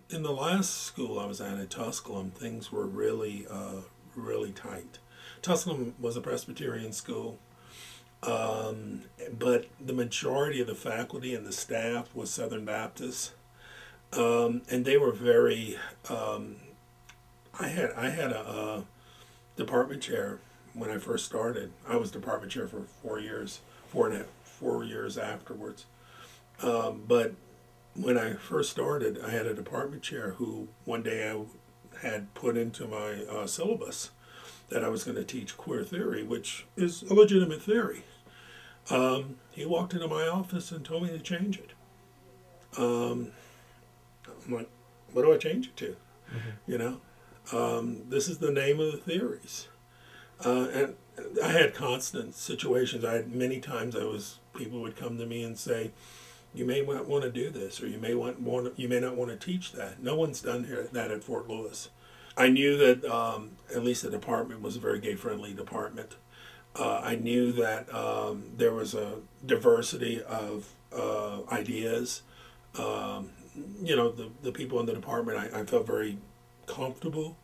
in the last school I was at Tusculum, things were really, really tight. Tusculum was a Presbyterian school, but the majority of the faculty and the staff was Southern Baptist, and they were very. I had a department chair when I first started. I was department chair for 4 years, 4 years afterwards. But when I first started, I had a department chair who one day I had put into my syllabus that I was going to teach queer theory, which is a legitimate theory. He walked into my office and told me to change it. I'm like, what do I change it to? You know, this is the name of the theories. And I had constant situations. I had many times people would come to me and say, you may not want to do this, or you may not want to teach that. No one's done that at Fort Lewis. I knew that at least the department was a very gay-friendly department. I knew that there was a diversity of ideas. The people in the department, I felt very comfortable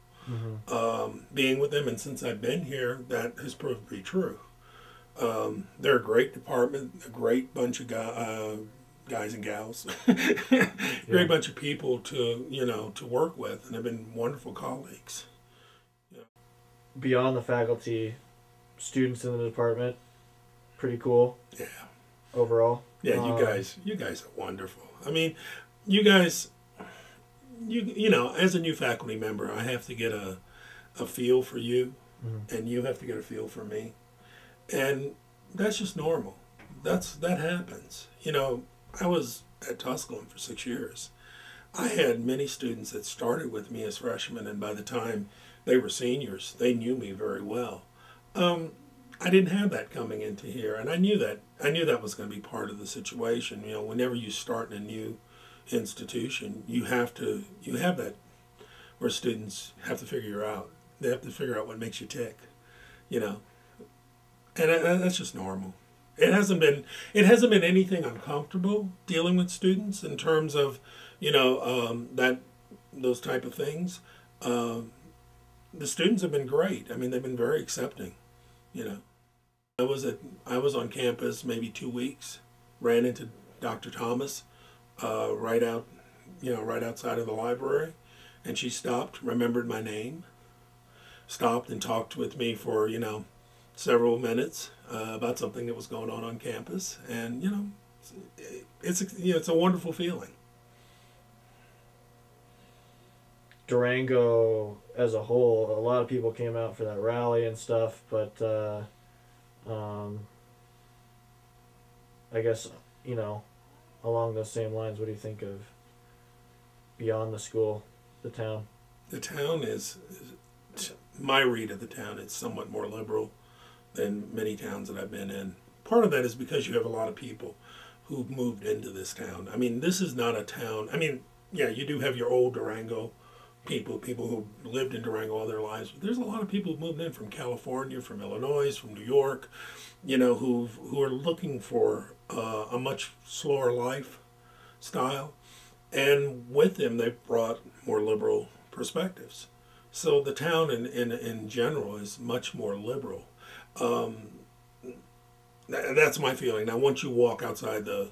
being with them, and since I've been here, that has proved to be true. They're a great department, a great bunch of guys and gals, great bunch of people to work with, and have been wonderful colleagues. Yeah. Beyond the faculty, students in the department, pretty cool. Yeah. Overall. Yeah, you guys are wonderful. I mean, you guys, as a new faculty member, I have to get a feel for you, and you have to get a feel for me, and that's just normal. That happens. I was at Tusculum for 6 years. I had many students that started with me as freshmen, and by the time they were seniors, they knew me very well. I didn't have that coming into here, and I knew that was going to be part of the situation. Whenever you start in a new institution, you have that where students have to figure out. They have to figure out what makes you tick, and that's just normal. It hasn't been anything uncomfortable dealing with students in terms of those type of things. The students have been great. I mean, they've been very accepting. I was on campus maybe 2 weeks. Ran into Dr. Thomas right outside of the library, and she stopped, remembered my name, stopped and talked with me for several minutes about something that was going on campus, and it's a wonderful feeling. Durango as a whole, a lot of people came out for that rally and stuff, but I guess along those same lines, what do you think of beyond the school, the town? The town is my read of the town. It's somewhat more liberal than many towns that I've been in. Part of that is because you have a lot of people who've moved into this town. I mean, this is not a town. I mean, yeah, you do have your old Durango people who lived in Durango all their lives, but there's a lot of people who moved in from California, from Illinois, from New York, who are looking for a much slower lifestyle, and with them they've brought more liberal perspectives. So the town in general is much more liberal. That's my feeling. Now, once you walk outside the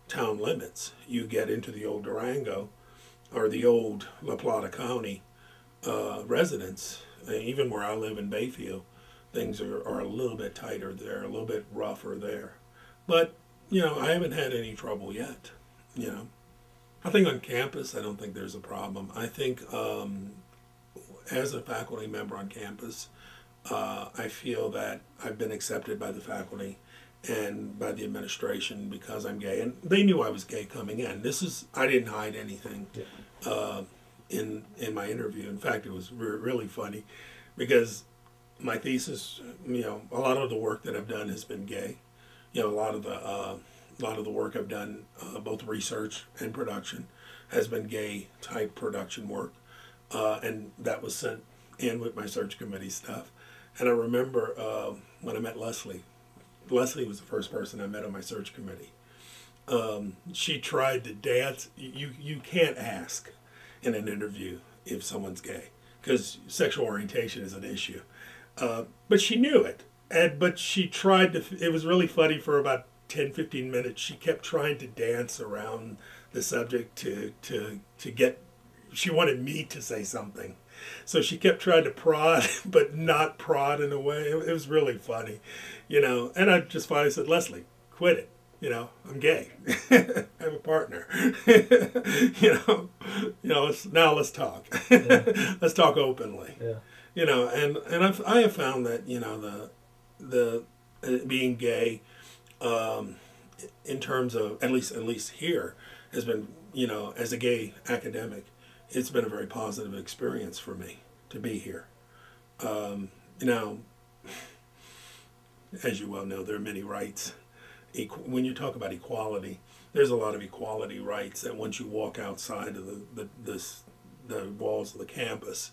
town limits, you get into the old Durango or the old La Plata County residents. Even where I live in Bayfield, things are a little bit tighter there, a little bit rougher there. But, I haven't had any trouble yet. I think on campus, I don't think there's a problem. I think as a faculty member on campus, I feel that I've been accepted by the faculty and by the administration because I'm gay, and they knew I was gay coming in. I didn't hide anything in my interview. In fact, it was really funny because my thesis, a lot of the work that I've done has been gay. A lot of the work I've done, both research and production, has been gay type production work, and that was sent in with my search committee stuff. And I remember when I met Leslie. Leslie was the first person I met on my search committee. She tried to dance. You can't ask in an interview if someone's gay, because sexual orientation is an issue. But she knew it, but she tried to. It was really funny for about 10, 15 minutes. She kept trying to dance around the subject to get. She wanted me to say something, so she kept trying to prod, but not prod in a way. It was really funny, And I just finally said, Leslie, quit it. I'm gay. I have a partner. Let's talk. Yeah. Let's talk openly. Yeah. I have found that the being gay, in terms of at least here, has been, as a gay academic, it's been a very positive experience for me to be here. As you well know, there are many rights. When you talk about equality, there's a lot of equality rights that once you walk outside of the walls of the campus,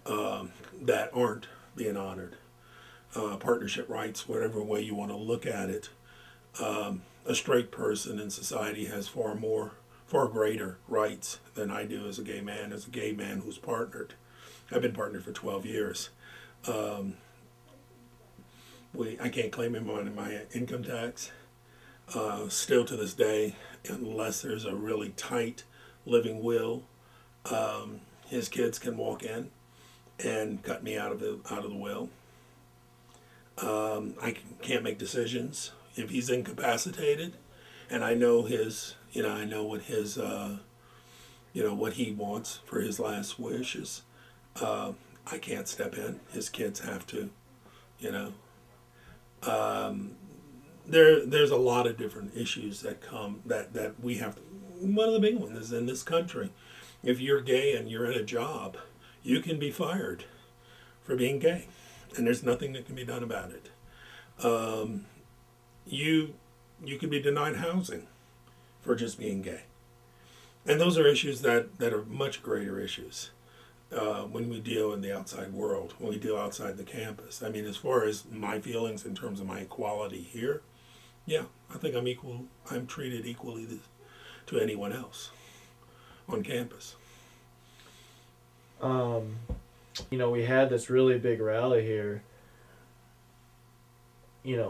that aren't being honored. Partnership rights, whatever way you want to look at it. A straight person in society has far greater rights than I do as a gay man who's partnered. I've been partnered for 12 years. I can't claim him on my income tax. Still to this day, unless there's a really tight living will, his kids can walk in and cut me out of the will. I can't make decisions if he's incapacitated, and I know I know what his, what he wants for his last wishes. I can't step in. His kids have to, There's a lot of different issues that come that we have. One of the big ones is in this country, if you're gay and you're in a job, you can be fired for being gay, and there's nothing that can be done about it. You could be denied housing for just being gay, and those are issues that are much greater issues when we deal in the outside world, when we deal outside the campus. I mean, as far as my feelings in terms of my equality here, yeah, I think I'm equal. I'm treated equally to anyone else on campus. We had this really big rally here,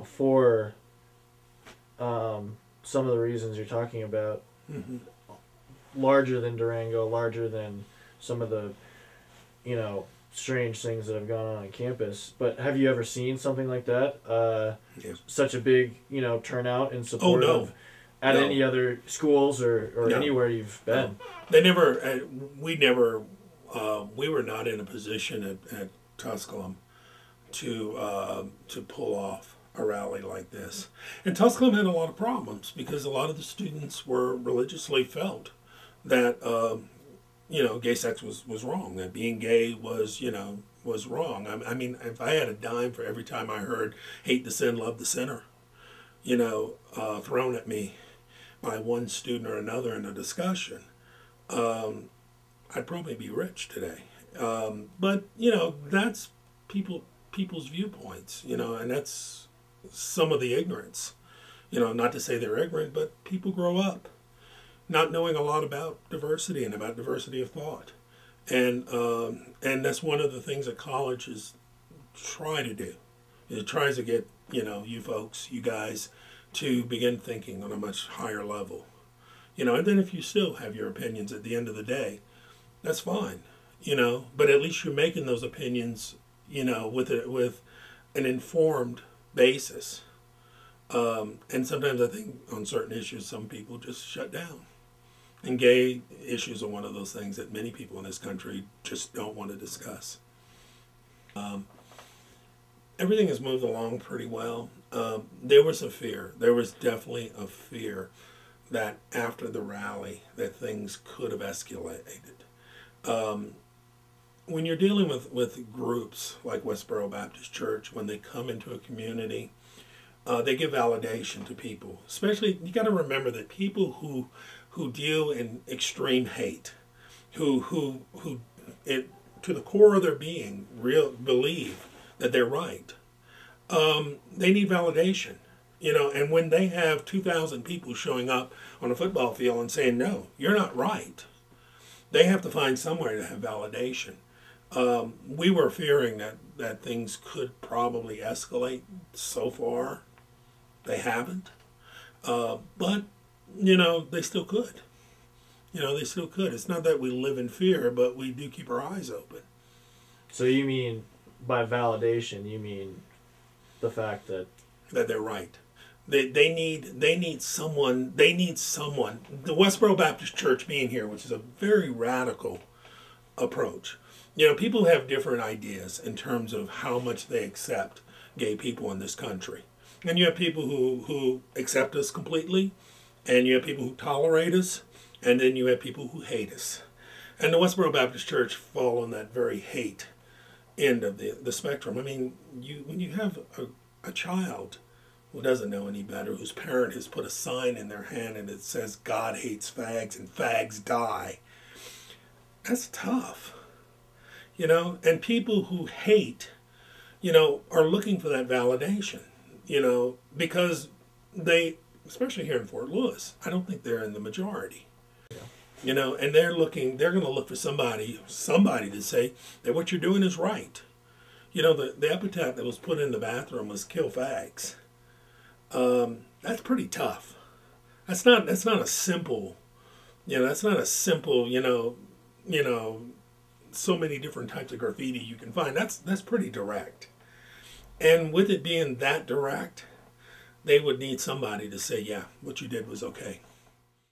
for some of the reasons you're talking about. Mm-hmm. Larger than Durango, larger than some of the, strange things that have gone on campus. But have you ever seen something like that? Yeah. Such a big, turnout in support of any other schools or anywhere you've been? They never. We never. We were not in a position at Tusculum to pull off a rally like this. And Tusculum had a lot of problems because a lot of the students were religiously felt that gay sex was wrong, that being gay was wrong. I mean, if I had a dime for every time I heard hate the sin, love the sinner, thrown at me by one student or another in a discussion, I'd probably be rich today. But that's people's viewpoints, and that's some of the ignorance. Not to say they're ignorant, but people grow up not knowing a lot about diversity and about diversity of thought. And that's one of the things that colleges try to do. It tries to get, you folks, you guys, to begin thinking on a much higher level. And then if you still have your opinions at the end of the day, that's fine. But at least you're making those opinions, with an informed basis. And sometimes I think on certain issues, some people just shut down. And gay issues are one of those things that many people in this country just don't want to discuss. Everything has moved along pretty well. There was a fear. There was definitely a fear that after the rally that things could have escalated. When you're dealing with groups like Westboro Baptist Church, when they come into a community, they give validation to people. Especially, you got to remember that people who deal in extreme hate, who to the core of their being believe that they're right, they need validation. And when they have 2,000 people showing up on a football field and saying, no, you're not right, they have to find somewhere to have validation. We were fearing that things could probably escalate. So far, they haven't. But, they still could. They still could. It's not that we live in fear, but we do keep our eyes open. So you mean, by validation, you mean the fact that they're right. They need someone. The Westboro Baptist Church being here, which is a very radical approach. People have different ideas in terms of how much they accept gay people in this country. And you have people who accept us completely, and you have people who tolerate us, and then you have people who hate us. And the Westboro Baptist Church fall on that very hate end of the spectrum. I mean, when you have a child who doesn't know any better, whose parent has put a sign in their hand and it says God hates fags and fags die, that's tough. And people who hate, are looking for that validation, because they, especially here in Fort Lewis, I don't think they're in the majority. Yeah. And they're going to look for somebody to say that what you're doing is right. The epitaph that was put in the bathroom was "kill fags." That's pretty tough. That's not a simple, so many different types of graffiti you can find. That's pretty direct. And with it being that direct, they would need somebody to say, yeah, what you did was okay.